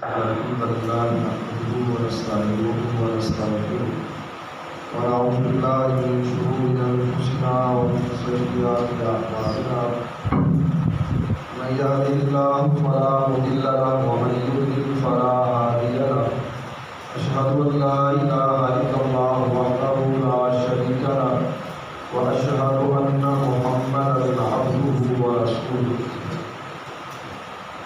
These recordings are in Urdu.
الحمد لله نحمده ونستعينه ونستغفره ونعوذ بالله من شرور انفسنا ومن سيئات اعمالنا من يهده الله فلا مضل له ومن يضلل فلا هادي له اشهد ان لا اله الا الله وحده لا شريك له واشهد ان محمدا عبده ورسوله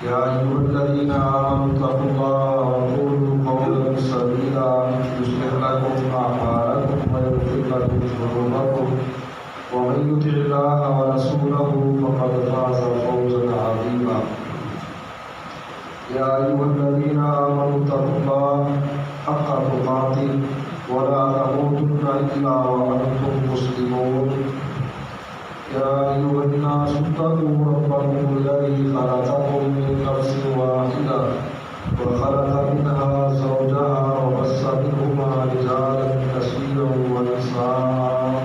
يا أيها الذين آمنوا اتقوا الله وقولوا قولا سديدا يصلح لكم أعمالكم ويغفر لكم ذنوبكم ومن يطع الله ورسوله فقد فاز فوزا عظيما يا أيها الذين آمنوا اتقوا الله حق تقاته ولا تموتن إلا وأنتم مسلمون يا أيها الناس اتقوا ربكم الذي خلقكم من نفس واحدة وخلق منها زوجها وبث منهما رجالا كثيرا ونساء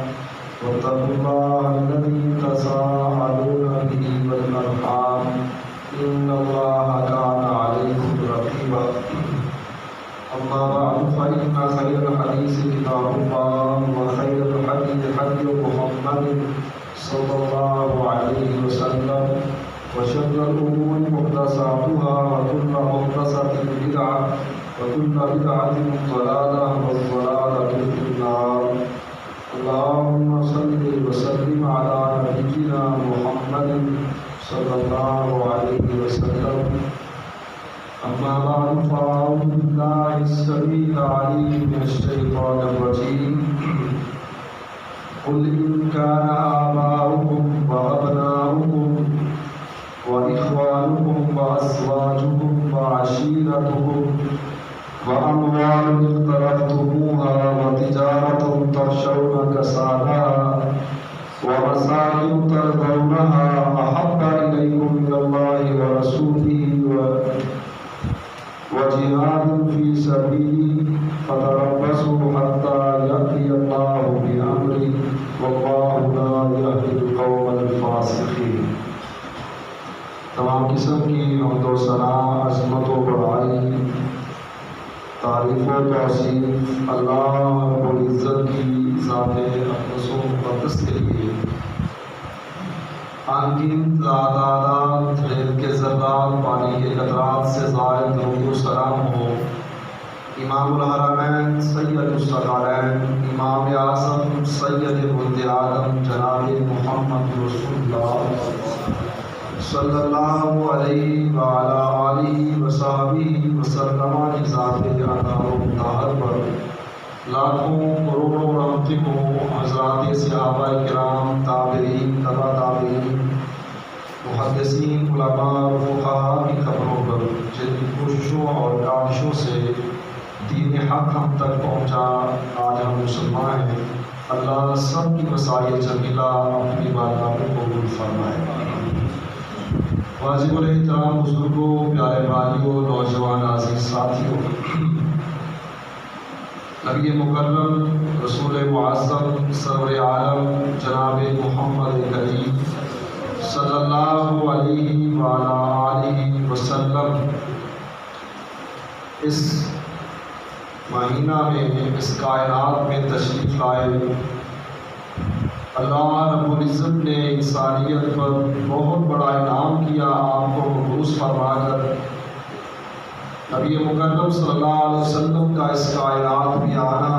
واتقوا الله الذي تساءلون به والأرحام إن الله كان عليكم رقيبا أما بعد فإن خير الحديث كتاب الله وخير الهدي هدي محمد صلى الله عليه وسلم وشر الأمور محدثاتها وكل محدثة بدعة وكل بدعة ضلالة والضلالة في النار اللهم صل وسلم على نبينا محمد صلى الله عليه وسلم أما بعد فأعوذ بالله السميع العليم من الشيطان الرجيم قل إن كان آباؤكم وأبناؤكم وإخوانكم وأزواجكم وعشيرتكم وأموال اقترفتموها وتجارة تخشون كسادها ومساكن ترضونها أحب إليكم من الله ورسوله وجهاد في سبيله فتربصوا حتى يأتي الله بأمره والله لا يهدي القوم الفاسقين. تمام قسم کی حمد و ثنا، عظمت و بڑائی، تعریف و توصیف اللہ رب العزت کی ذات اقدس و مقدس کے لیے انگنت تعداد ریت کے ذرات پانی کے قطرات سے زائد درود و سلام ہو امام الحرمین سید الثقلین امام اعظم سید ولد آدم جناب محمد رسول اللہ صلی اللہ علیہ وعلی آلہ وصحبہ وسلم کی ذات عطا و مطہر پر لاکھوں کروڑوں رحمتیں ہوں حضرات صحابہ کرام، تابعین، تبع تابعین، محدثین، علماء اور فقہاء کی خبروں پر جن کی کوششوں اور کاوشوں سے دین حق ہم تک پہنچا آج ہم مسلمان ہیں۔ اللہ سب کی مسائل جمیلہ اپنی بارگاہ میں قبول فرمائے۔ واجب الاحترام بزرگوں، پیارے بھائیوں، نوجوان عزیز ساتھیوں، نبی مکرم رسول معظم سرور عالم جناب محمد کریم صلی اللہ علیہ وعلی آلہ وسلم اس مہینہ میں، اس کائنات میں تشریف لائے۔ اللہ رب العزت نے انسانیت پر بہت بڑا انعام کیا، آپ کو مبعوث فرما کر نبی مکرم صلی اللہ علیہ وسلم کا اس کائنات میں آنا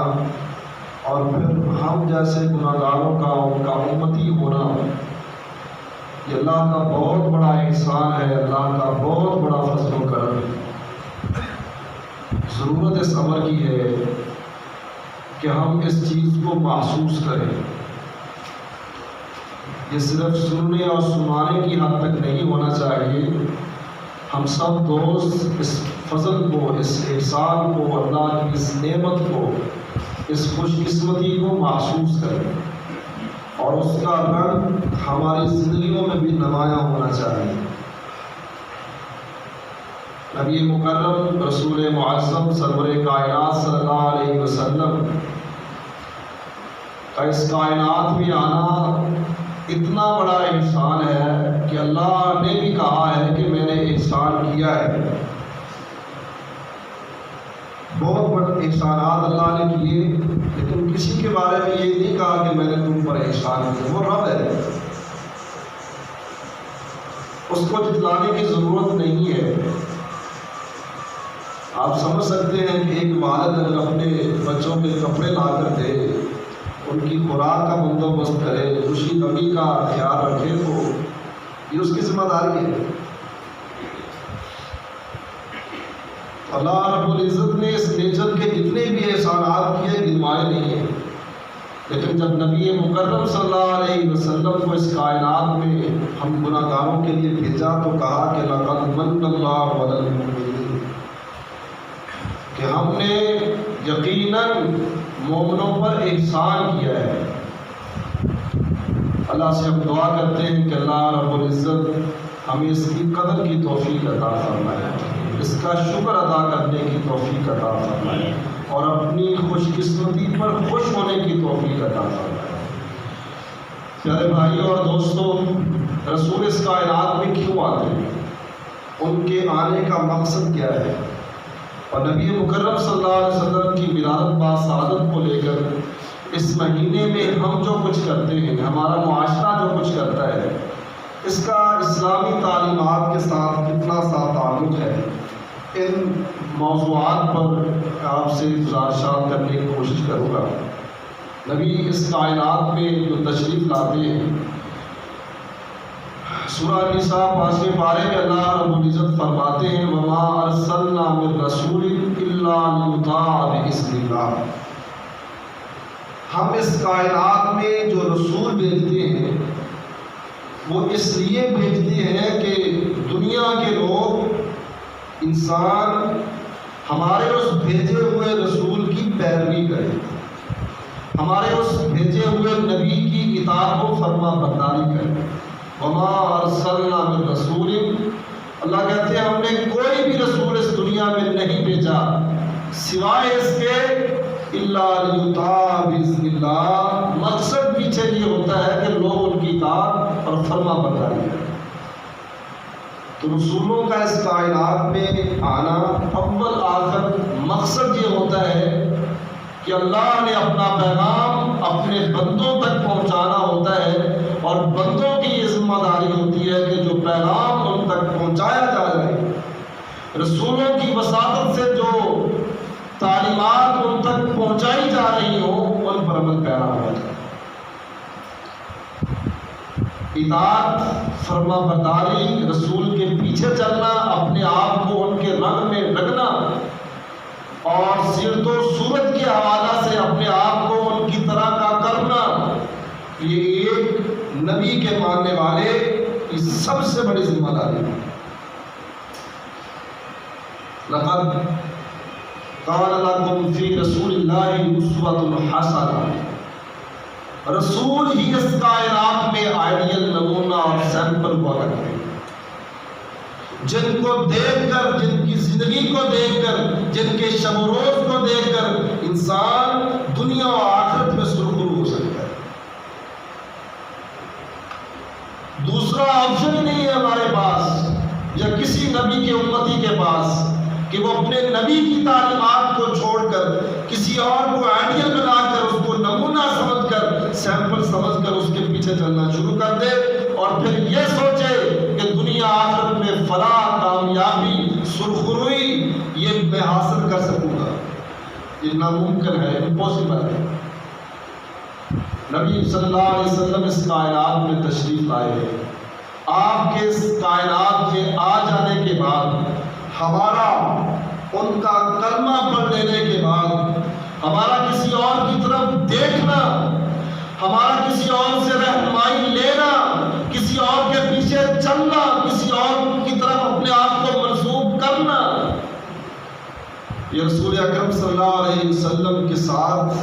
اور پھر ہم جیسے گناہگاروں کا ان کا امتی ہونا، یہ اللہ کا بہت بڑا احسان ہے، اللہ کا بہت بڑا فضل و کرم ہے۔ ضرورت اس امر کی ہے کہ ہم اس چیز کو محسوس کریں۔ یہ صرف سننے اور سنانے کی حد تک نہیں ہونا چاہیے، ہم سب دوست اس فضل کو، اس احسان کو، اللہ کی اس نعمت کو، اس خوش قسمتی کو محسوس کریں اور اس کا رنگ ہماری زندگیوں میں بھی نمایاں ہونا چاہیے۔ نبی مکرم رسول معظم سرور کائنات صلی اللہ علیہ وسلم کا اس کائنات میں آنا اتنا بڑا احسان ہے کہ اللہ نے بھی کہا ہے کہ میں نے احسان کیا ہے۔ بہت بڑے احسانات اللہ نے کیے، لیکن کسی کے بارے میں یہ نہیں کہا کہ میں نے تم پر احسان کیا۔ وہ رب ہے، اس کو جتلانے کی ضرورت نہیں ہے۔ آپ سمجھ سکتے ہیں کہ ایک والد اگر اپنے بچوں کے کپڑے لا کر دے، ان کی خوراک کا بندوبست کرے، خوشی نبی کا خیال رکھے، تو یہ اس کی ذمہ داری ہے۔ اللہ رب العزت نے اس نیچر کے جتنے بھی احسانات کیے گنوائے نہیں ہیں، لیکن جب نبی مکرم صلی اللہ علیہ وسلم کو اس کائنات میں ہم گناہ گاروں کے لیے بھیجا تو کہا کہ لقد من اللہ علی المؤمنین، کہ ہم نے یقیناً مومنوں پر احسان کیا ہے۔ اللہ سے ہم دعا کرتے ہیں کہ اللہ رب العزت ہمیں اس کی قدر کی توفیق عطا فرمائے، اس کا شکر ادا کرنے کی توفیق عطا فرمائے، اور اپنی خوش قسمتی پر خوش ہونے کی توفیق عطا فرمائے۔ پیارے بھائیوں اور دوستوں، رسول اس کائنات میں کیوں آتے ہیں؟ ان کے آنے کا مقصد کیا ہے؟ اور نبی مکرم صلی اللہ علیہ وسلم کی ولادت با سعادت کو لے کر اس مہینے میں ہم جو کچھ کرتے ہیں، ہمارا معاشرہ جو کچھ کرتا ہے، اس کا اسلامی تعلیمات کے ساتھ کتنا سا تعلق ہے؟ ان موضوعات پر آپ سے گزارشات کرنے کی کوشش کروں گا۔ نبی اس کائنات میں جو تشریف لاتے ہیں، سورہ نساء 5ویں پارے میں اللہ رب العزت فرماتے ہیں وَمَا أَرْسَلْنَا مِن رَّسُولٍ إِلَّا لِيُطَاعَ بِإِذْنِ اللَّهِ، ہم اس کائنات میں جو رسول بھیجتے ہیں وہ اس لیے بھیجتے ہیں کہ دنیا کے لوگ، انسان، ہمارے اس بھیجے ہوئے رسول کی پیروی کریں، ہمارے اس بھیجے ہوئے نبی کی اطاعت و فرما برداری کریں۔ وما ارسلنا من رسول، اللہ کہتے ہیں ہم نے کوئی بھی رسول اس دنیا میں نہیں بھیجا سوائے اس کے الا لیطاع باذن اللہ، مقصد پیچھے یہ ہوتا ہے کہ لوگ ان کی اطاعت اور فرما برداری کریں۔ تو رسولوں کا اس کائنات میں آنا اول آخر مقصد یہ ہوتا ہے کہ اللہ نے اپنا پیغام اپنے بندوں تک پہنچانا ہوتا ہے، اور بندوں کی یہ ذمہ داری ہوتی ہے کہ جو پیغام ان تک پہنچایا جا رہا ہے، رسولوں کی وساطت سے جو تعلیمات ان تک پہنچائی جا رہی ہوں، ان پر عمل پیرا ہوا جائے۔ اطاعت، فرما برداری، رسول کے پیچھے چلنا، اپنے آپ کو ان کے رنگ میں رکھنا، اور سیرت و صورت کے حوالہ سے اپنے آپ کو ان کی طرح کا کرنا، یہ ایک نبی کے ماننے والے کی سب سے بڑی ذمہ داری ہے۔ لقد کان لکم فی رسول اللہ اسوۃ حسنہ، رسول ہی اس کائنات میں آئیڈیل نمونہ اور سیمپل ہوا کرتے ہیں، جن کو دیکھ کر، جن کی زندگی کو دیکھ کر، جن کے شب و روز کو دیکھ کر انسان دنیا و آخرت میں سرخرو ہو سکتا ہے۔ دوسرا آپشن ہی نہیں ہے ہمارے پاس یا کسی نبی کے امتی کے پاس کہ وہ اپنے نبی کی تعلیمات کو چھوڑ کر کسی اور کو آئیڈیل بنا کر، اس کو نمونہ سمجھ کر، سیمپل سمجھ کر اس کے پیچھے چلنا شروع کر دے، اور پھر یہ سوچے کہ دنیا آخرت میں فلاح، کامیابی، سرخروئی یہ میں حاصل کر سکوں گا۔ یہ ناممکن ہے، امپاسبل ہے۔ نبی صلی اللہ علیہ وسلم اس کائنات میں تشریف لائے ہیں۔ آپ کے اس کائنات میں آ جانے کے بعد، ہمارا ان کا کلمہ پڑھ لینے کے بعد، ہمارا کسی اور کی طرف دیکھنا، ہمارا کسی اور سے رہنمائی لینا، کسی اور کے پیچھے چلنا، کسی اور کی طرف اپنے آپ کو منسوب کرنا، یہ رسول اکرم صلی اللہ علیہ وسلم کے ساتھ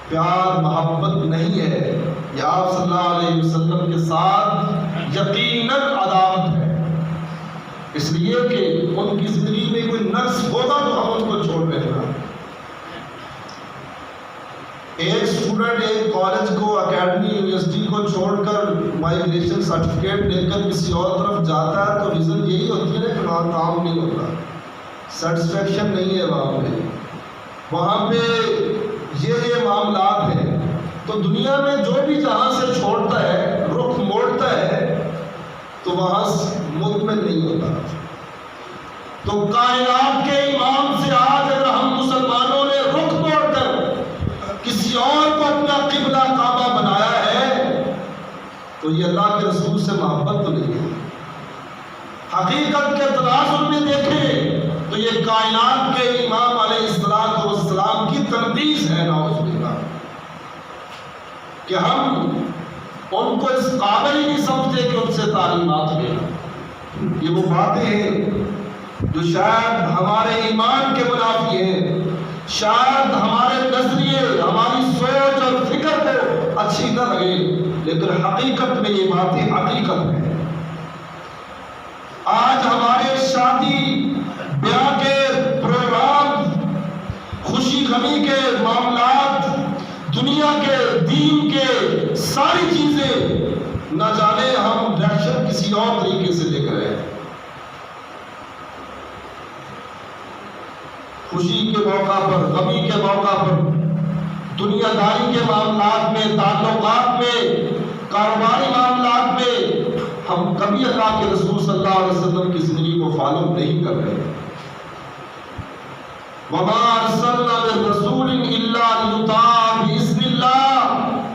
پیار محبت نہیں ہے، یہ آپ صلی اللہ علیہ وسلم کے ساتھ یقیناً عداوت ہے، اس لیے کہ ان کی زندگی میں کوئی نقص ہوگا تو ہم ان کو چھوڑ رہے ہیں۔ ایک اسٹوڈنٹ ایک کالج کو، اکیڈمی، یونیورسٹی کو چھوڑ کر مائگریشن سرٹیفکیٹ لے کر کسی اور طرف جاتا ہے تو ریزن یہی ہوتی ہے کہ وہاں کام نہیں ہوتا، سیٹسفیکشن نہیں ہے وہاں پہ یہ معاملات ہیں. تو دنیا میں جو بھی جہاں سے چھوڑتا ہے، رخ موڑتا ہے، تو وہاں مطمئن نہیں ہوتا. تو کائنات کے امام سے آج اگر ہم مسلمانوں نے رخ موڑ کر کسی اور کو اپنا قبلہ کعبہ بنایا ہے تو یہ اللہ کے رسول سے محبت تو نہیں ہے. حقیقت کے تناظر میں دیکھیں تو یہ کائنات کے امام علیہ السلام کی تنقیص ہے. نعوذ باللہ کہ ہم ان کو اس قابل ہی نہیں سمجھتے کہ ان سے تعلیمات لیں. یہ وہ باتیں ہیں جو شاید ہمارے ایمان کے منافی ہیں، شاید ہمارے نظریے، ہماری سوچ اور فکر کو اچھی نہ لگے، لیکن حقیقت میں یہ باتیں حقیقت ہیں. آج ہمارے شادی بیاہ کے پروگرام، خوشی غمی کے معاملات، دنیا کے دین کے ساری چیزیں نہ جانے ہم ڈائریکشن کسی اور طریقے سے لے کر آئے. خوشی کے موقع پر، غمی کے موقع پر، دنیا داری کے معاملات میں، تعلقات میں، کاروباری معاملات میں ہم کبھی اللہ کے رسول صلی اللہ علیہ وسلم کی زندگی کو فالو نہیں کر رہے. وَمَا أَرْسَلْنَا مِن رَّسُولٍ إِلَّا لِيُطَاعَ بِإِذْنِ اللَّهِ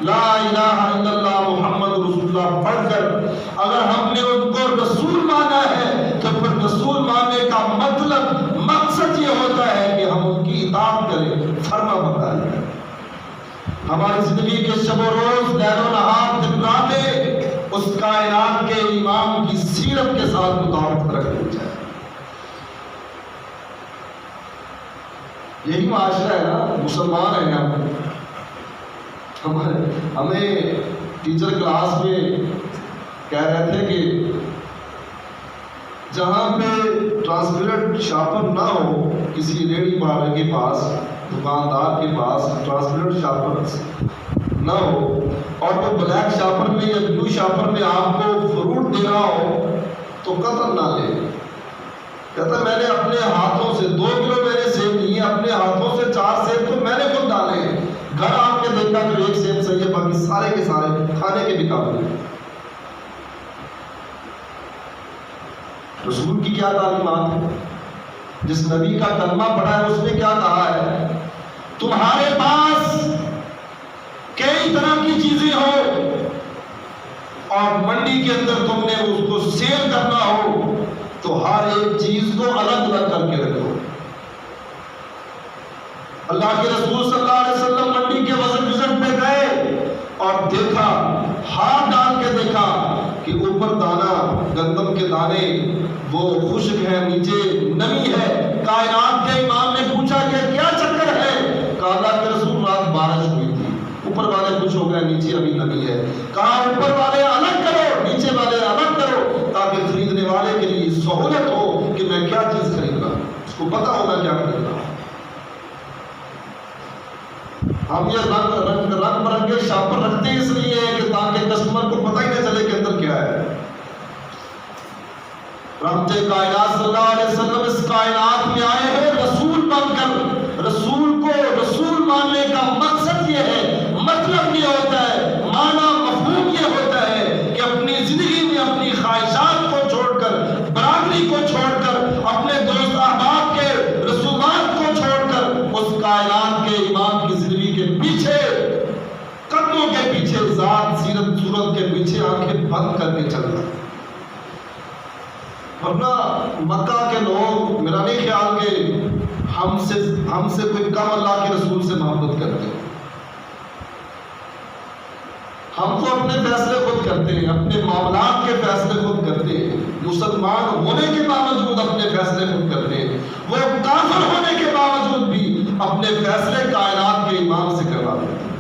لَا إِلَٰهَ إِلَّا اللَّهُ مُحَمَّدٌ رسول اللہ پڑھ کر اگر ہم نے ان کو رسول مانا ہے تو پھر رسول ماننے کا مطلب، مقصد یہ ہوتا ہے کہ ہم ان کی اطاعت کریں، فرما برداری کریں. ہماری زندگی کے شب و روز، لیل و نہار، دن راتیں اس کائنات کے امام کی سیرت کے ساتھ مطابقت رکھنی چاہیے. یہی معاشرہ ہے نا، مسلمان ہیں ہم. ہمیں ٹیچر کلاس میں کہہ رہے تھے کہ جہاں پہ ٹرانسپیرنٹ شارپر نہ ہو، کسی ریڑھی والے کے پاس، دکاندار کے پاس ٹرانسپیرنٹ شارپر نہ ہو اور وہ بلیک شارپر میں یا بلو شارپر میں آپ کو فروٹ دے رہا ہو تو قطر نہ لے. کہتا میں نے اپنے ہاتھوں سے 2 کلو میں نے سیب لیے، اپنے ہاتھوں سے 4 سیب تو میں نے خود ڈالے. گھر آپ کے دیکھا تو 1 سیب صحیح ہے، باقی سارے کے سارے کھانے کے بھی قابل ہیں. رسول کی کیا تعلیمات ہے؟ جس نبی کا کلمہ پڑھا ہے اس نے کیا کہا ہے؟ تمہارے پاس کئی طرح کی چیزیں ہو اور منڈی کے اندر تم نے اس کو سیل کرنا ہو تو ہر ایک چیز کو الگ الگ کر کے رکھو. اللہ کے رسول صلی اللہ علیہ وسلم منڈی کے وزن پہ گئے اور دیکھا، ہاتھ ڈال کے دیکھا کہ اوپر دانا، گندم کے دانے وہ خشک ہے، نیچے نمی ہے. کائنات کے امام نے پوچھا کہ کیا چکر ہے؟ کہا اللہ کے رسول رات بارش ہوئی تھی، اوپر والے خوش ہو گئے، نیچے ابھی نمی ہے. کہا اوپر والے الگ کرو، نیچے والے الگ کرو، تاکہ خریدنے والے کے لیے سہولت ہو کہ میں کیا چیز خرید رہا ہوں، اس کو پتا ہوگا کیا خرید رہا ہوں. ہم یہ رنگ برنگے شاپر رکھتے اس لیے کہ تاکہ کسٹمر کو پتہ ہی نہ چلے کہ اندر کیا ہے. رحمت کائنات صلی اللہ علیہ وسلم اس کائنات میں آئے ہیں رسول بن کر. رسول کو رسول ماننے کا مقصد یہ ہے، مطلب یہ ہوتا ہے، معنی مفہوم یہ ہوتا ہے کہ اپنی زندگی میں اپنی خواہشات کو چھوڑ کر، برادری کو چھوڑ کر، اپنے دوست احباب کے رسومات کو چھوڑ کر اس کائنات کے امام کی زندگی کے پیچھے، قدموں کے پیچھے، ذات سیرت صورت کے پیچھے آنکھیں بند کر کے چلنا. ورنہ مکہ کے لوگ میرا نہیں خیال کہ ہم سے کوئی کم اللہ کے رسول سے محبت کرتے ہیں. ہم تو اپنے فیصلے خود کرتے ہیں، اپنے معاملات کے فیصلے خود کرتے ہیں. مسلمان ہونے کے باوجود اپنے فیصلے خود کرتے ہیں. وہ کافر ہونے کے باوجود بھی اپنے فیصلے کائنات کے امام سے کروا دیتے ہیں.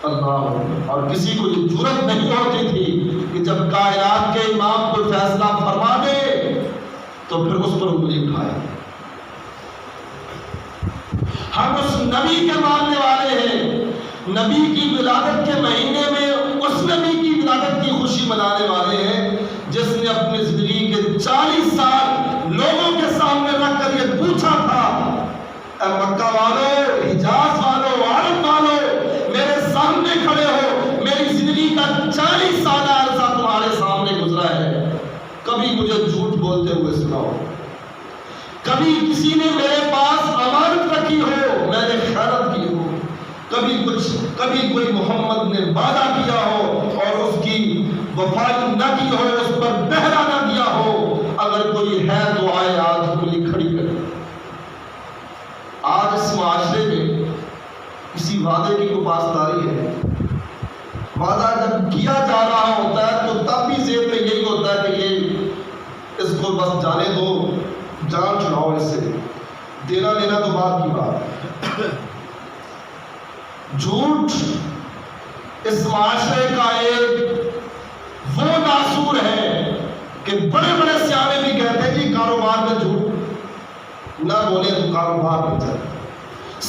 اللہ، اور کسی کو یہ جرت نہیں ہوتی تھی کہ جب کائنات کے امام کوئی فیصلہ فرما دے تو پھر اس پر انگلی اٹھائے. ہم اس نبی کے ماننے والے ہیں، نبی کی ولادت کے مہینے میں اس نبی کی ولادت کی خوشی منانے والے ہیں جس نے اپنی زندگی کے 40 سال لوگوں کے سامنے رکھ کر یہ پوچھا ہوتے ہوئے سنا ہو، کبھی کسی نے میرے پاس امانت رکھی ہو، میں نے خیانت کی ہو، کبھی کوئی محمد نے وعدہ کیا ہو اور اس کی وفائی نہ کی ہو، اس پر پہرا نہ دیا ہو، اگر کوئی ہے تو آئے آج انگلی کھڑی کرے۔ آج اس معاشرے میں کسی وعدے کی کوئی پاسداری ہے؟ وعدہ جب کیا جا رہا ہوتا ہے تو تب بھی ذہن میں یہی ہوتا ہے کہ یہ اس کو بس جانے دو، جان چھڑاؤ اس سے، دینا لینا تو بعد کی بات۔ جھوٹ اس معاشرے کا ایک وہ ناسور ہے کہ بڑے بڑے سیانے بھی کہتے ہیں جی کاروبار میں جھوٹ نہ بولے تو کاروبار میں چلے۔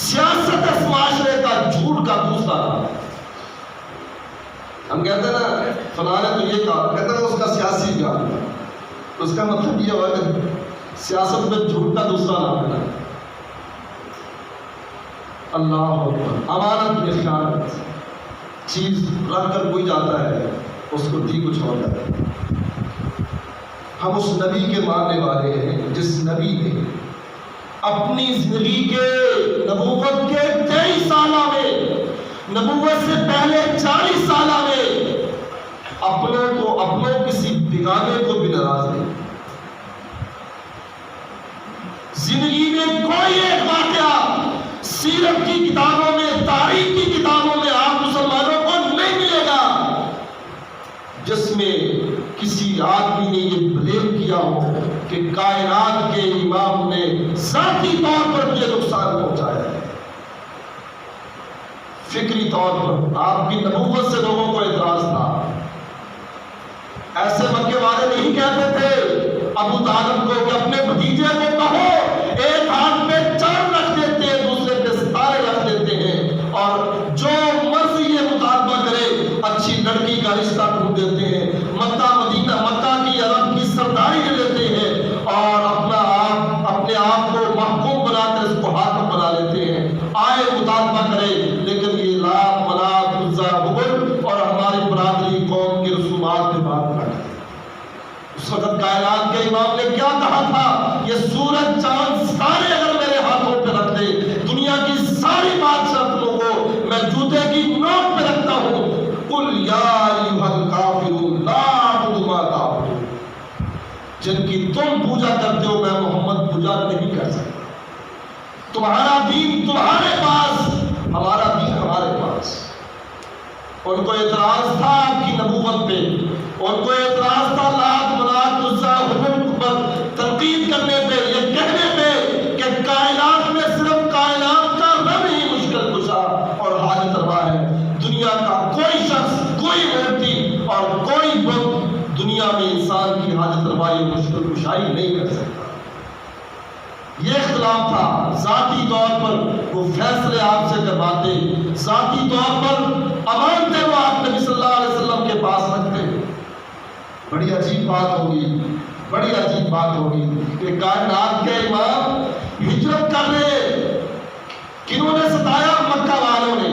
سیاست اس معاشرے کا جھوٹ کا دوسرا نام ہے۔ ہم کہتے ہیں نا فلاں نے تو یہ کہا، کہتے ہیں اس کا سیاسی بیان، اس کا مطلب یہ ہوا کہ سیاست میں جھوٹ کا دوسرا نام ہے۔ اللہ اکبر، امانت میں خیانت، چیز رکھ کر کوئی جاتا ہے اس کو دی کچھ اور جاتا ہے۔ ہم اس نبی کے ماننے والے ہیں جس نبی نے اپنی زندگی کے نبوت کے 23 سالہ میں، نبوت سے پہلے 40 سالہ میں اپنوں کسی بیگانے کو بھی ناراض نہیں۔ زندگی میں کوئی ایک واقعہ سیرت کی کتابوں میں، تاریخ کی کتابوں میں آپ مسلمانوں کو نہیں ملے گا جس میں کسی آدمی نے یہ بلیم کیا ہو کہ کائنات کے امام نے ذاتی طور پر مجھے نقصان پہنچایا ہے۔ فکری طور پر آپ کی نبوت سے لوگوں کو اعتراض تھا۔ ایسے مکے والے نہیں کہتے تھے ابو طالب کو کہ اپنے بھتیجے کو کہو ایک ہاتھ پہ چاند رکھ دیتے ہیں، دوسرے پہ ستارے رکھ دیتے ہیں، اور جو مرضی یہ مطالبہ کرے اچھی لڑکی کا رشتہ ڈھونڈ دیتے ہیں، مکہ مدینہ، مکہ کی عرب کی سرداری لے لیتے ہیں اور اپنے آپ کو محکوم بنا کر اس کو حاکم بنا لیتے ہیں۔ آئے مطالبہ کرے، لیکن یہ لات منات عزا حبل اور ہماری برادری قوم کے رسومات میں بات نہ کرے۔ اس وقت کائنات کے امام نے کیا کہا تھا؟ یہ سورج چاند ستارے اگر میرے ہاتھوں پہ رکھ دے، دنیا کی ساری بادشاہتوں کو میں جوتے کی نوک پہ رکھتا ہوں۔ قل یا ایھا الکافرون لا اعبد ما تعبدون، جن کی تم پوجا کرتے ہو میں محمد پوجا نہیں کر سکتا۔ تمہارا دین تمہارے پاس، ہمارا دین ہمارے پاس۔ ان کو اعتراض تھا آپ کی نبوت پہ، ان کو اعتراض تھا لات منات عزا حبل پر تنقید کرنے پہ، یہ کہنے پہ کہ کائنات میں صرف کائنات کا رب ہی مشکل کشا اور حاجت روا ہے۔ دنیا کا کوئی شخص، کوئی مورتی اور کوئی بت دنیا میں انسان کی حاجت روائی مشکل کشائی نہیں کر سکتا۔ یہ اختلاف تھا۔ ذاتی طور پر وہ فیصلے آپ سے کرواتے، ذاتی طور پر امانتیں وہ آپ نبی صلی اللہ علیہ وسلم کے پاس رکھتے۔ بڑی عجیب بات ہوگی، بڑی عجیب بات ہوگی کہ کائنات کے امام ہجرت کر رہے، کنہوں نے ستایا؟ مکہ والوں نے۔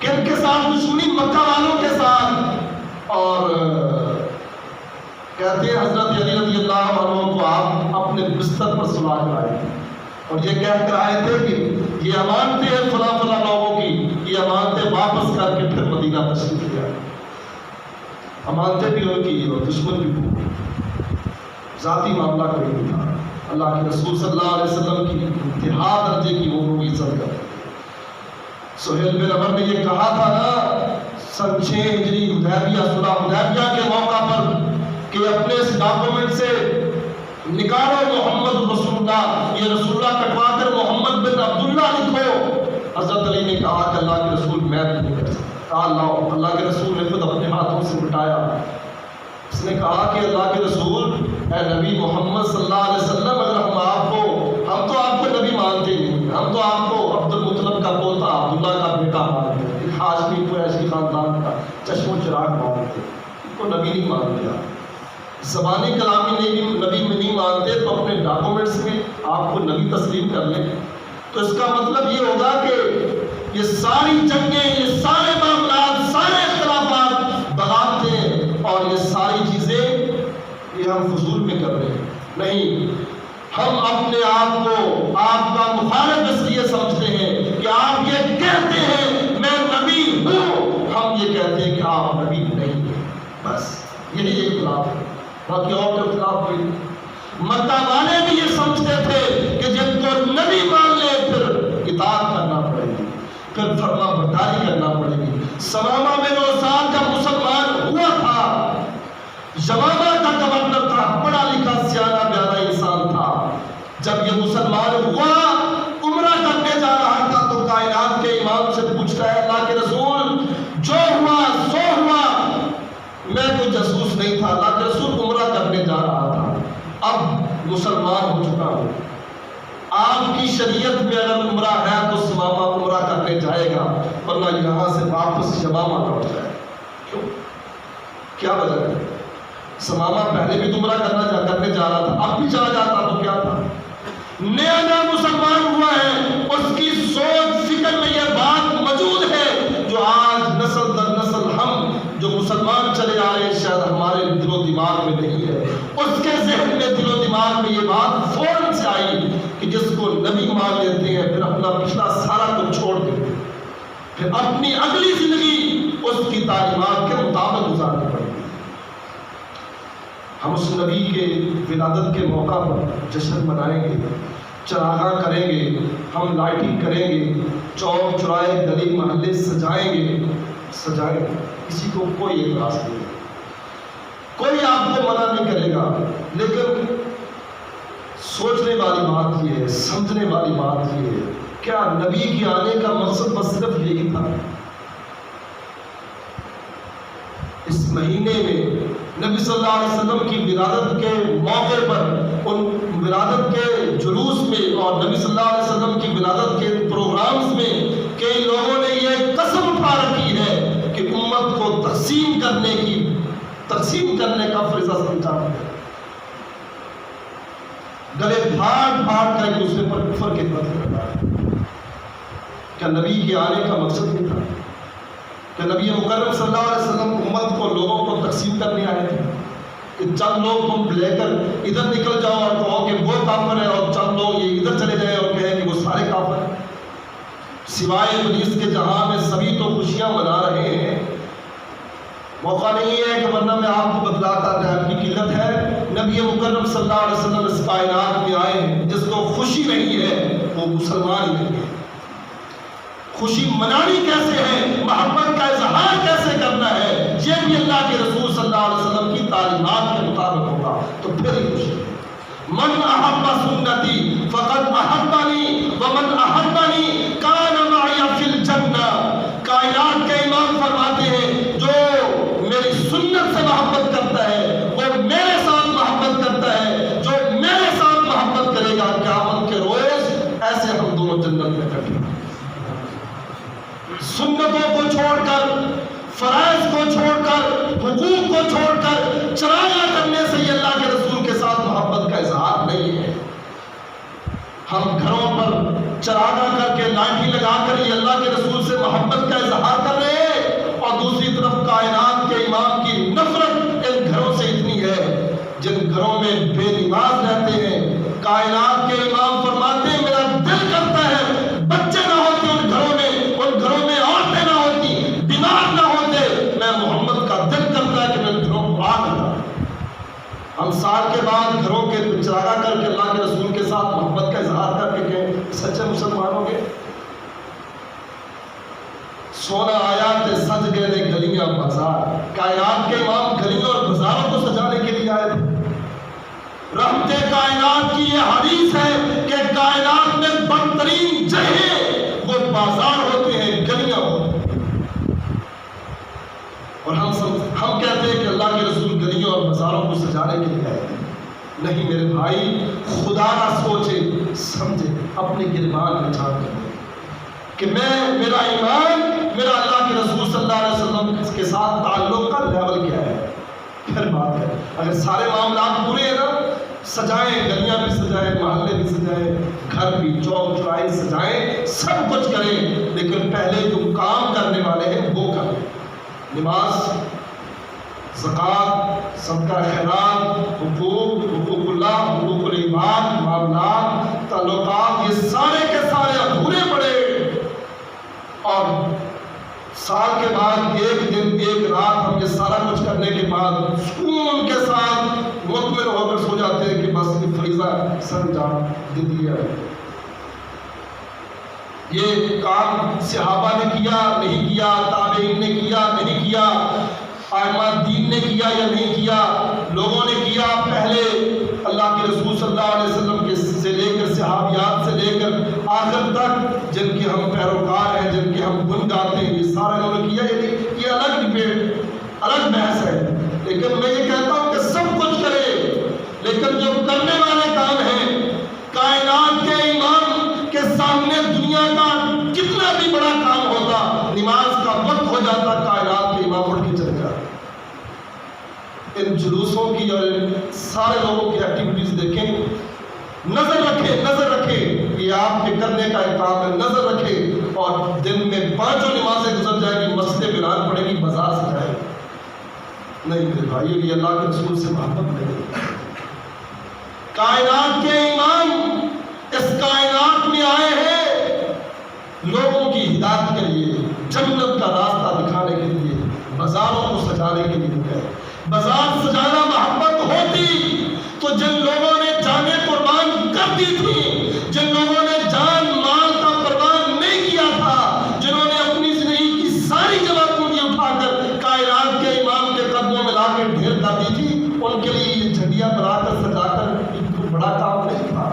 کن کے ساتھ دشمنی؟ مکہ والوں کے ساتھ۔ اور کہتے ہیں حضرت علی رضی اللہ عنہ کو آپ اپنے بستر پر سلا کر آئے اور یہ کہہ کر آئے تھے کہ یہ امانتیں ہیں فلاں فلاں لوگوں کی، یہ امانتیں واپس کر کے پھر مدینہ تشریف لے آئے۔ امانتیں بھی ان کی اور دشمن بھی، ذاتی معاملہ کوئی نہیں تھا۔ اللہ کے رسول صلی اللہ علیہ وسلم کی انتہا درجے کی وہ عزت کرتے۔ سہیل بن عمر نے یہ کہا تھا نا سن 6 ہجری حدیبیہ، صلح حدیبیہ کے موقع پر کہ اپنے اس ڈاکومنٹ سے نکالو محمد رسول اللہ، یہ رسول اللہ کٹوا کر محمد بن عبداللہ لکھو۔ حضرت علی نے کہا کہ اللہ کے رسول میں نہیں کر سکتا۔ اللہ کے رسول نے خود اپنے ہاتھوں سے مٹایا۔ اس نے کہا کہ اللہ کے رسول، اے نبی محمد صلی اللہ علیہ وسلم، اگر ہم تو آپ کو نبی مانتے نہیں، ہم تو آپ کو عبد المطلب کا پوتا عبداللہ کا بیٹا مانتے ہیں، ایک ہاشمی قریشی خاندان کا چشم و چراغ مانتے ہیں، ان کو نبی نہیں مانتے۔ زبانی کلامی نبی میں نہیں مانتے تو اپنے ڈاکومنٹس میں آپ کو نبی تسلیم کر لیں، تو اس کا مطلب یہ ہوگا کہ یہ ساری جنگیں، یہ سارے معاملات، سارے اختلافات، بغاوتیں اور یہ ساری چیزیں یہ ہم فضول میں کر رہے ہیں۔ نہیں، ہم اپنے آپ کو آپ کا مخالف اس لیے سمجھتے ہیں کہ آپ یہ کہتے ہیں میں نبی ہوں، ہم یہ کہتے ہیں کہ آپ نبی نہیں ہیں، بس یہی اختلاف ہے، باقی اور کوئی اختلاف نہیں۔ مکہ والے بھی یہ سمجھتے تھے کہ جن کو نبی مان لے پھر اطاعت کرنا پڑے گی، پھر فرما برداری کرنا پڑے گی۔ سمامہ میں 9 سال کا مسلمان ہوا تھا، یمامہ کا گورنر تھا، پڑھا لکھا سیانہ بیانہ انسان تھا۔ جب یہ مسلمان ہوا، عمرہ کرنے جا رہا تھا تو کائنات کے امام سے پوچھتا ہے اللہ کے رسول جو ہوا سو ہوا، میں کوئی جاسوس نہیں تھا، اللہ کے رسول عمرہ کرنے جا رہا تھا، اب مسلمان ہو چکا ہوں، آپ کی شریعت میں اگر عمرہ ہے تو سمامہ عمرہ کرنے جائے گا، ورنہ یہاں سے واپس یمامہ لوٹ جائے۔ کیوں؟ کیا وجہ ہے؟ سمامہ پہلے بھی عمرہ کرنے جا رہا تھا، اب بھی چلا جاتا تو کیا تھا؟ نیا نیا مسلمان ہوا ہے، اس کی سوچ فکر میں یہ بات موجود ہے جو آج نسل در نسل ہم جو مسلمان چلے آ رہے ہیں شاید ہمارے دل و دماغ میں نہیں ہے۔ اس کے ذہن میں دل و دماغ میں یہ بات فوراً سے آئی کہ جس کو نبی مان لیتے ہیں پھر اپنا پچھلا سارا کچھ چھوڑ دیتے ہیں، پھر اپنی اگلی زندگی اس کی تعلیمات کے مطابق گزارنی پڑے گی۔ ہم اس نبی کے ولادت کے موقع پر جشن منائیں گے، چراغاں کریں گے، ہم لائٹنگ کریں گے، چوک چوراہے گلی محلے سجائیں گے، کسی کو کوئی اعتراض نہیں، کوئی آپ کو منع نہیں کرے گا، لیکن سوچنے والی بات یہ ہے، سمجھنے والی بات یہ ہے، کیا نبی کے آنے کا مقصد بس صرف یہی تھا؟ اس مہینے میں نبی صلی اللہ علیہ وسلم کی ولادت کے موقع پر ان ولادت کے جلوس میں اور نبی صلی اللہ علیہ وسلم کی ولادت کے پروگرامز میں کئی لوگوں نے یہ قسم اٹھا رکھی ہے کہ امت کو تقسیم کرنے کا فریضہ سمجھا ہے، گلے پھاڑ کر ایک دوسرے پر کفر کے خطرے لگا ہے۔ کیا نبی کے آنے کا مقصد نہیں تھا کہ نبی مکرم صلی اللہ علیہ وسلم امت کو لوگوں کو تقسیم کرنے آئے تھے کہ چند لوگ تم لے کر ادھر نکل جاؤ اور کہو کہ وہ کافر ہے، اور چند لوگ یہ ادھر چلے جائیں اور کہیں کہ وہ سارے کافر ہیں؟ سوائے ابلیس کے جہاں میں سبھی تو خوشیاں منا رہے ہیں، موقع نہیں ہے کہ ورنہ میں آپ کو بتلاتا، ٹائم کی قلت ہے۔ نبی مکرم صلی اللہ علیہ وسلم اس کائنات میں آئے ہیں، جس کو خوشی نہیں ہے وہ مسلمان نہیں ہے۔ خوشی منانی کیسے ہے، محبت کا اظہار کیسے کرنا ہے، یہ بھی اللہ کے رسول صلی اللہ علیہ وسلم کی تعلیمات کے مطابق ہوگا تو پھر ہی خوشی ہے۔ من احب سنتی فقد احبنی ومن احبنی کان معی فی الجنہ۔ کائنات کے امام فرماتے ہیں جو میری سنت سے محبت کرتا ہے وہ میرے ساتھ محبت کرتا ہے، جو میرے ساتھ محبت کرے گا قیامت کے روز ایسے ہم دونوں جنت میں کٹیں گے۔ سنتوں کو چھوڑ کر، فرائض کو چھوڑ کر، حقوق کو چھوڑ کر چراغاں کرنے سے یہ اللہ کے رسول کے ساتھ محبت کا اظہار نہیں ہے۔ ہم گھروں پر چراغاں کر کے لاٹھی لگا کر یہ اللہ کے رسول سے محبت کا اظہار کر رہے ہیں، اور دوسری طرف کائنات کے امام کی نفرت ان گھروں سے اتنی ہے جن گھروں میں بے نماز رہتے ہیں۔ کائنات کے امام فرماتے ہیں میرا دل کرتا ہے بچے نہ ہوتے ان گھروں میں عورتیں نہ ہوتی، بیمار نہ ہوتے، میں محمد کا دل کرتا ہے کہ میں ان گھروں کو آگ لگا۔ ہم سال کے بعد گھروں کے چراغاں کر کے اللہ کے رسول کے ساتھ محبت کا اظہار کر کے کہیں سچے مسلمان ہوں گے؟ سونا آیا تے سج گئے نے گلیاں بازار۔ کائنات کے امام گلیوں اور بازاروں کو سجانے کے لیے آئے تھے۔ رحمت کائنات کی یہ حدیث ہے کہ کائنات میں بدترین جگہیں وہ بازار ہوتے ہیں، گلیاں ہوتی ہیں، اور ہم کہتے ہیں کہ اللہ کے رسول گلیوں اور بازاروں کو سجانے کے لیے آئے تھے۔ نہیں میرے بھائی، خدا نہ سوچے سمجھے، اپنے گربان میں جھانک کر کہ میرا ایمان، میرا اللہ کے رسول صلی اللہ علیہ وسلم کے ساتھ تعلق کا لیول کیا ہے، پھر بات ہے۔ اگر سارے معاملات پورے ہیں نا، سجائیں، گلیاں بھی سجائیں، محلے بھی سجائیں، گھر بھی، چوک چوراہے سجائیں، سب کچھ کریں، لیکن پہلے جو کام کرنے والے ہیں وہ کریں۔ نماز، زکوٰۃ، صدقہ خیرات، حقوق اللہ، حقوق العباد، معاملات، تعلقات، یہ سارے کے سارے ادھورے پڑے، اور سال کے بعد ایک دن ایک رات ہم یہ سارا کچھ کرنے کے بعد سکون کے ساتھ مطمئن ہو کر سو جاتے ہیں کہ بس یہ فریضہ سر انجام دے دیا ہے۔ یہ کام صحابہ نے کیا نہیں کیا، تابعین نے کیا نہیں کیا، ائمہ دین نے کیا یا نہیں کیا، لوگوں نے کیا پہلے اللہ کے رسول صلی اللہ علیہ وسلم کے سے لے کر صحابیات سے لے کر آخر تک جن کے ہم پیروکار ہیں، جن کے ہم گن گاتے ہیں، یہ سارا انہوں نے کیا یا نہیں، یہ الگ ڈبیٹ، الگ بحث ہے۔ لیکن میں یہ کہتا ہوں کہ سب کچھ کرے، لیکن جو کرنے والے کام ہیں، کائنات کے امام کے سامنے دنیا کا کتنا بھی بڑا کام ہوتا، نماز کا وقت ہو جاتا، کائنات کے امام اٹھ کے چلے جاتے۔ ان جلوسوں کی اور ان سارے لوگوں کی ایکٹیویٹیز دیکھیں، نظر رکھیں، یہ آپ کے کرنے کا ایک کام ہے، نظر رکھیں، اور دن میں 5 نمازیں گزر جائیں گی، مسجد بلال پڑے گی، بازار سے جائے گی نہیں میرے بھائی، یہ اللہ کے رسول سے محبت نہیں۔ کائنات کے امام اس کائنات میں آئے ہیں لوگوں کی ہدایت کے لیے، جنت کا راستہ دکھانے کے لیے، بازاروں کو سجانے کے لیے ہے۔ بازار سجانا محبت ہوتی تو جن لوگوں نے جانیں قربان کر دی تھی، جن لوگوں نے جان مال کا قربان نہیں کیا تھا، جنہوں نے اپنی زندگی کی ساری جمع پونجی اٹھا کر کائنات کے امام کے قدموں میں لا کے ڈھیر کر دی تھی، ان کے لیے یہ جھنڈیاں بنا کر سجا کر ایک بڑا کام نہیں تھا۔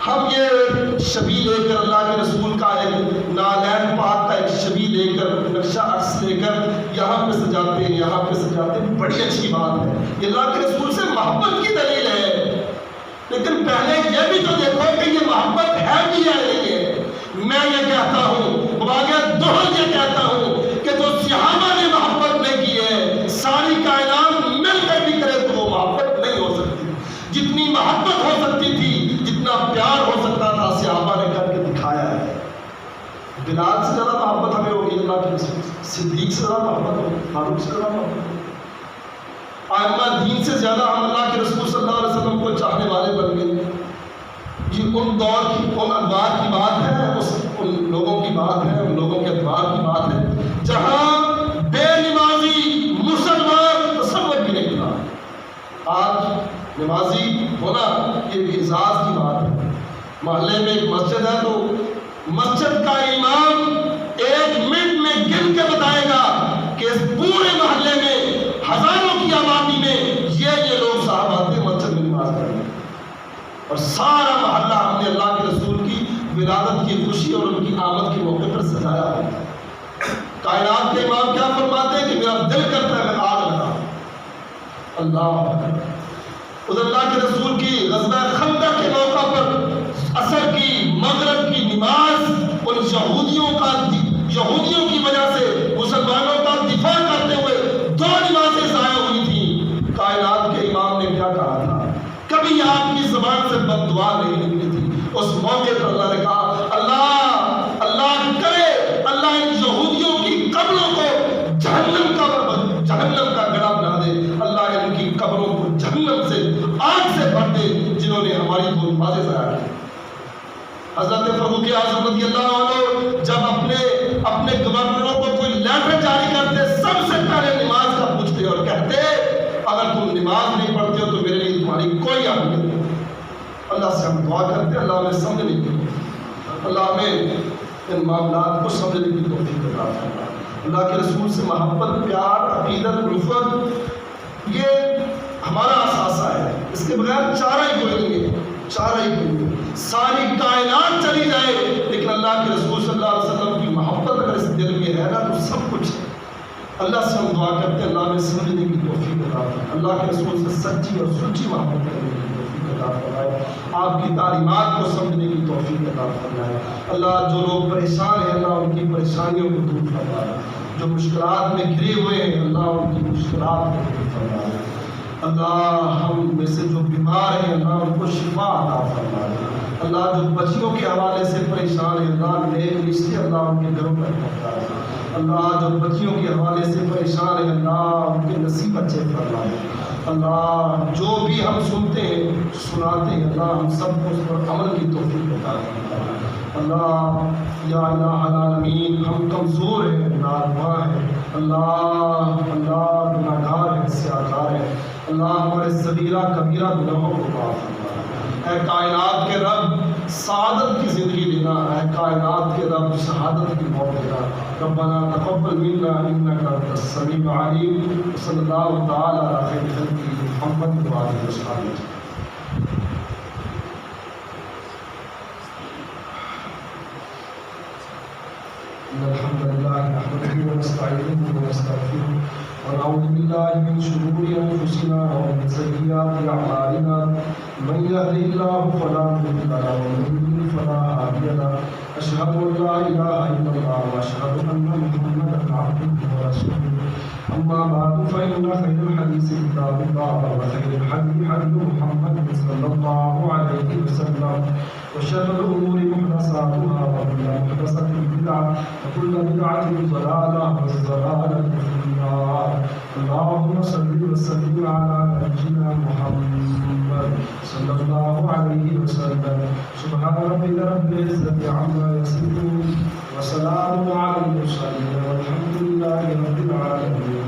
ہم یہ شبی لے کر اللہ کے رسول کا ایک نالین پاک کا ایک شبی لے کر، نقشہ عکس لے کر یہاں پہ سجاتے ہیں، یہاں پہ سجاتے ہیں، بڑی اچھی بات ہے، یہ اللہ کے رسول سے محبت کی دلیل ہے۔ لیکن پہلے یہ بھی تو دیکھو کہ یہ محبت ہے بھی یا نہیں ہے۔ میں یہ کہتا ہوں، واقعہ دوہر یہ کہتا ہوں کہ جو صحابہ نے محبت نہیں کی ہے، ساری کائنات مل کر بھی کرے تو وہ محبت نہیں ہو سکتی۔ جتنی محبت ہو سکتی تھی، جتنا پیار ہو سکتا تھا، صحابہ نے کر کے دکھایا ہے۔ بلال سے زیادہ محبت ہمیں ہوگی اللہ کے رسول، صدیق سے زیادہ محبت ہوگی، فاروق سے زیادہ محبت ہوگی، ائمہ دین سے زیادہ ہم اللہ کے رسول صلی اللہ علیہ وسلم کو چاہنے والے بن گئے۔ یہ ان دور کی، ان ادوار کی بات ہے، ان لوگوں کی بات ہے، ان لوگوں کے ادوار کی بات ہے جہاں بے نمازی مسلمان تصور بھی نہیں تھا۔ آج نمازی ہونا یہ اعزاز کی بات ہے۔ محلے میں ایک مسجد ہے تو مسجد کا امام 1 منٹ میں گن کے بتائے گا کہ اس پورے محلے میں ہزاروں کی آبادی میں یہ لوگ صاحب آتے مسجد میں نماز پڑھیں، اور سارا محلہ ہم نے اللہ کے رسول کی ولادت کی خوشی اور ان کی آمد کے موقع پر سجایا ہوتا ہے۔ کائنات کے امام کیا فرماتے ہیں کہ میرا دل کرتا ہے میں آگ لگاؤں۔ اللہ اکبر۔ ادھر اللہ کے رسول کی غزوہ خندق کے موقع پر عصر کی، مغرب کی نماز ان یہودیوں کی وجہ سے مسلمانوں کا دفاع کرتے ہوئے 2 نمازیں ضائع ہوئی تھیں۔ کائنات کے امام نے کیا کہا تھا؟ کبھی آپ کی زبان سے بد دعا نہیں نکلی تھی۔ اس موقع پر اللہ نے کہا اللہ کرے اللہ ان یہودیوں کی قبروں کو جہنم کا گڑھا بنا دے، اللہ ان کی قبروں کو جہنم سے، آگ سے بھر دے جنہوں نے ہماری 2 نمازیں ضائع کی۔ حضرت فاروق اعظم رضی اللہ عنہ جب اپنے گورنروں کو کوئی لیٹر جاری کرتے، سب سے پہلے نماز کا پوچھتے اور کہتے اگر تم نماز نہیں پڑھتے ہو تو میرے لیے تمہاری کوئی اہمیت نہیں۔ اللہ سے ہم دعا کرتے اللہ ہمیں سمجھنے کی، اللہ ہمیں ان معاملات کو سمجھنے کی توفیق عطا فرمائے۔ اللہ کے رسول سے محبت، پیار، عقیدت، الفت یہ ہمارا اثاثہ ہے، اس کے بغیر چارہ ہی کوئی نہیں ہے، چارہ ہی کوئی نہیں۔ ساری کائنات چلی جائے لیکن اللہ کے رسول صلی اللہ علیہ وسلم کی محبت اگر اس دل میں ہے نا تو سب کچھ ہے۔ اللہ سے ہم دعا کرتے ہیں اللہ ہمیں سمجھنے کی توفیق عطا فرمائے، اللہ کے رسول سے سچی اور سچی محبت کرنے کی توفیق عطا فرمائے، آپ کی تعلیمات کو سمجھنے کی توفیق عطا فرمائے۔ اللہ جو لوگ پریشان ہیں اللہ ان کی پریشانیوں کو دور فرمائے، جو مشکلات میں گھرے ہوئے ہیں اللہ ان کی مشکلات کو دور فرمائے۔ اللہ ہم میں سے جو بیمار ہیں اللہ ان کو شفا عطا فرمائے۔ اللہ جو بچیوں کے حوالے سے پریشان ہیں اللہ نیک رشتے اللہ ان کے گھروں پر پہنچائے۔ اللہ جو بچیوں کے حوالے سے پریشان ہیں اللہ ان کے نصیب اچھے فرما دے اللہ، جو بھی ہم سنتے ہیں سناتے ہیں اللہ ہم سب کو اس پر عمل کی توفیق عطا فرما اللہ۔ یا الہ العالمین ہم کمزور ہیں ناداں ہیں اللہ، اللہ گناہگار ہیں سیاہکار ہیں اللہ، ہمارے صغیرہ کبیرہ گناہوں کو معاف فرما۔ اے کائنات کے رب سعادت کی زندگی دینا، اے کائنات کے رب شہادت کی موت دینا۔ ربنا تقبل منا انک انت السمیع العلیم، صلی اللہ تعالی علی خیر خلقہ محمد و آلہ وصحبہ۔ إن الحمد لله نحمده ونستعينه ونستغفره ونعوذ بالله من شرور أنفسنا ومن سيئات أعمالنا، من يهده الله فلا مضل له ومن يضلل فلا هادي له، أشهد أن لا إله إلا الله وأشهد أن محمدا عبده ورسوله، أما بعد فإن خير الحديث كتاب الله وخير الهدي هدي محمد صلى الله عليه وسلم، وشر الأمور محدثاتها وكل محدثة بدعة وكل بدعة ضلالة والضلالة في النار۔ اللهم صل وسلم على نبينا محمد صلى الله عليه وسلم۔ سبحان ربك رب العزة عما يصفون وسلام على المرسلين والحمد لله رب العالمين۔